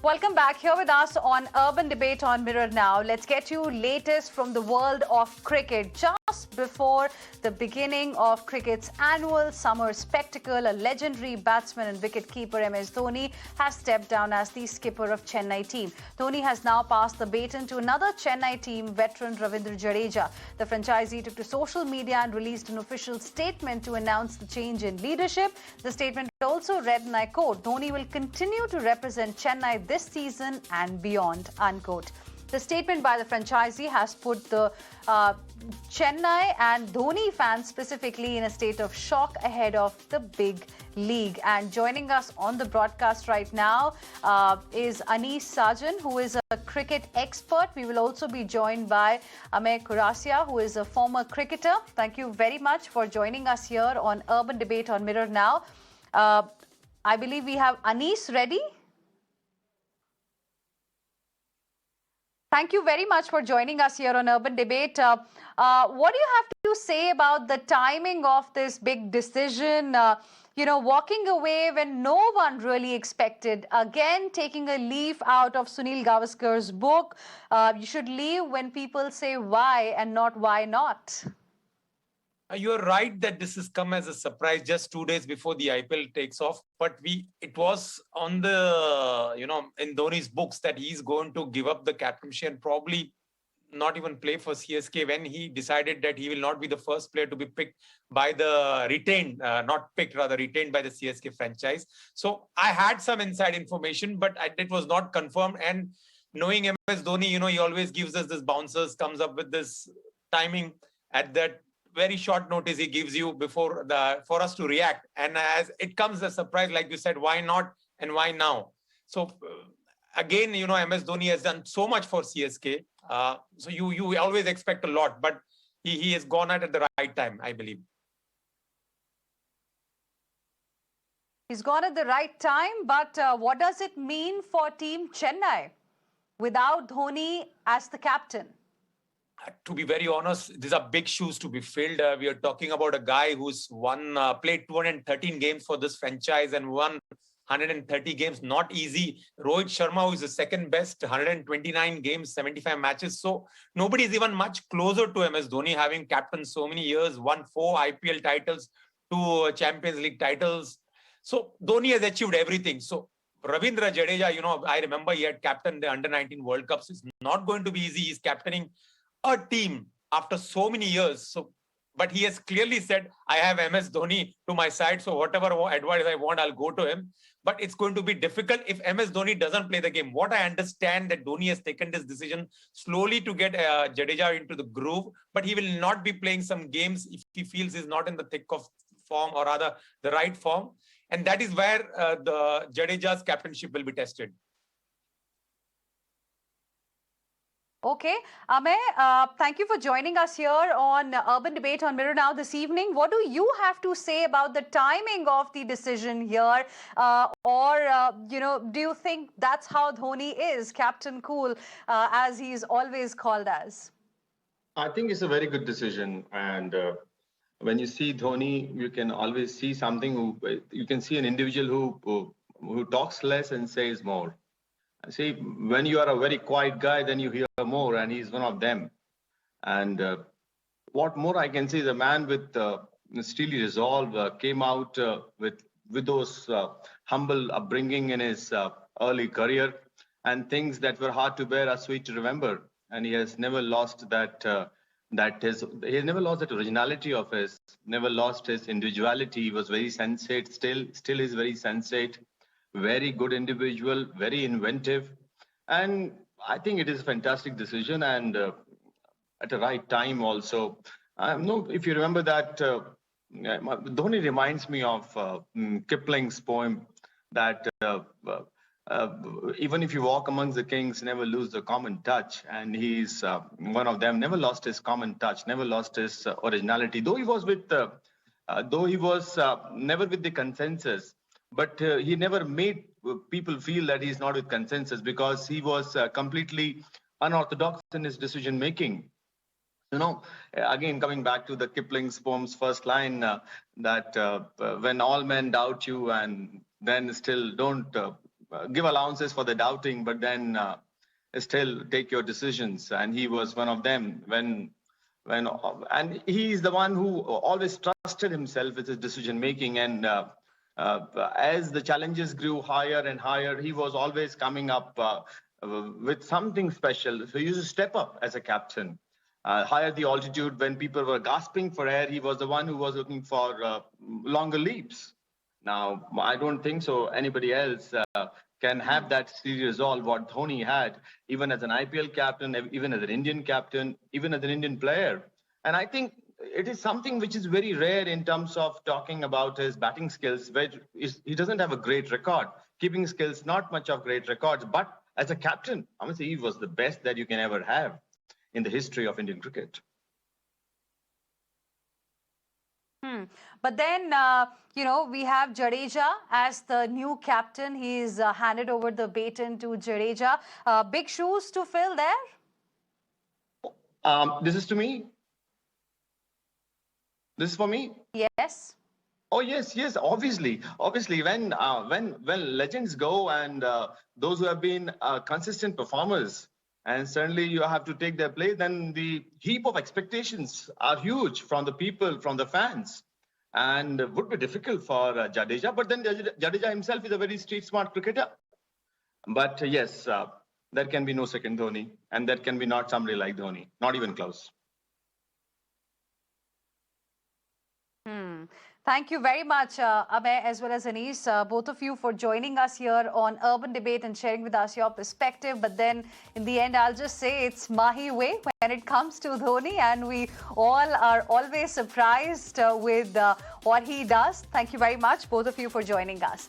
Welcome back. Here with us on Urban Debate on Mirror Now. Let's get you latest from the world of cricket. Just before the beginning of cricket's annual summer spectacle, a legendary batsman and wicketkeeper MS Dhoni has stepped down as the skipper of Chennai team. Dhoni has now passed the baton to another Chennai team veteran Ravindra Jadeja. The franchisee took to social media and released an official statement to announce the change in leadership. The statement also read, and I quote, "Dhoni will continue to represent Chennai this season and beyond," unquote. The statement by the franchisee has put the Chennai and Dhoni fans specifically in a state of shock ahead of the big league. And joining us on the broadcast right now is Anis Sajan, who is a cricket expert. We will also be joined by Amey Kurasia, who is a former cricketer. Thank you very much for joining us here on Urban Debate on Mirror Now. I believe we have Anis ready. Thank you very much for joining us here on Urban Debate. What do you have to say about the timing of this big decision? Walking away when no one really expected. Again, taking a leaf out of Sunil Gavaskar's book. You should leave when people say why and not why not. You're right that this has come as a surprise just 2 days before the IPL takes off. But it was on the, in Dhoni's books that he's going to give up the captaincy and probably not even play for CSK when he decided that he will not be the first player to be picked by the retained by the CSK franchise. So I had some inside information, but it was not confirmed. And knowing MS Dhoni, he always gives us this bouncers, comes up with this timing at that very short notice he gives you for us to react. And as it comes as a surprise, like you said, why not and why now? So again, MS Dhoni has done so much for CSK. So you always expect a lot, but he has gone out at the right time, I believe. He's gone at the right time, but what does it mean for Team Chennai without Dhoni as the captain? To be very honest, these are big shoes to be filled. We are talking about a guy who's played 213 games for this franchise and won 130 games. Not easy. Rohit Sharma, who is the second best, 129 games, 75 matches. So nobody is even much closer to MS Dhoni, having captained so many years, won 4 IPL titles, 2 Champions League titles. So Dhoni has achieved everything. So Ravindra Jadeja, I remember he had captained the Under-19 World Cups. It's not going to be easy. He's captaining a team after so many years. But he has clearly said, I have MS Dhoni to my side, so whatever advice I want, I'll go to him. But it's going to be difficult if MS Dhoni doesn't play the game. What I understand that Dhoni has taken this decision slowly to get Jadeja into the groove, but he will not be playing some games if he feels he's not in the thick of form, or rather the right form. And that is where the Jadeja's captainship will be tested. Okay. Amey, thank you for joining us here on Urban Debate on Mirror Now this evening. What do you have to say about the timing of the decision here? Do you think that's how Dhoni is, Captain Cool, as he's always called as? I think it's a very good decision. And when you see Dhoni, you can always see something. You can see an individual who talks less and says more. See, when you are a very quiet guy, then you hear more, and he's one of them. And what more I can say is a man with steely resolve came out with those humble upbringing in his early career, and things that were hard to bear are sweet to remember. And he has never lost he has never lost that originality of his, never lost his individuality. He was very sensate, still is very sensate. Very good individual, very inventive. And I think it is a fantastic decision, and at the right time also. If you remember that, Dhoni reminds me of Kipling's poem that even if you walk amongst the kings, never lose the common touch. And he's one of them, never lost his common touch, never lost his originality. Though he was never with the consensus, but he never made people feel that he's not with consensus, because he was completely unorthodox in his decision making. Again, coming back to the Kipling's poem's first line, that when all men doubt you and then still don't give allowances for the doubting, but then still take your decisions. And he was one of them. And he is the one who always trusted himself with his decision making. And as the challenges grew higher and higher, he was always coming up with something special. So he used to step up as a captain. Higher the altitude, when people were gasping for air, he was the one who was looking for longer leaps. Now, I don't think so anybody else can have that serious resolve what Dhoni had, even as an IPL captain, even as an Indian captain, even as an Indian player. And I think it is something which is very rare in terms of talking about his batting skills, where he doesn't have a great record. Keeping skills, not much of great records, but as a captain, I must say he was the best that you can ever have in the history of Indian cricket. But then, we have Jadeja as the new captain. He's handed over the baton to Jadeja. Big shoes to fill there? This is to me? This is for me? Yes. Oh, yes, obviously. Obviously, when legends go and those who have been consistent performers, and certainly you have to take their place, then the heap of expectations are huge from the people, from the fans. And would be difficult for Jadeja. But then Jadeja himself is a very street-smart cricketer. But yes, there can be no second Dhoni. And there can be not somebody like Dhoni. Not even close. Thank you very much, Amey, as well as Anis, both of you for joining us here on Urban Debate and sharing with us your perspective. But then in the end, I'll just say it's Mahi way when it comes to Dhoni, and we all are always surprised with what he does. Thank you very much, both of you, for joining us.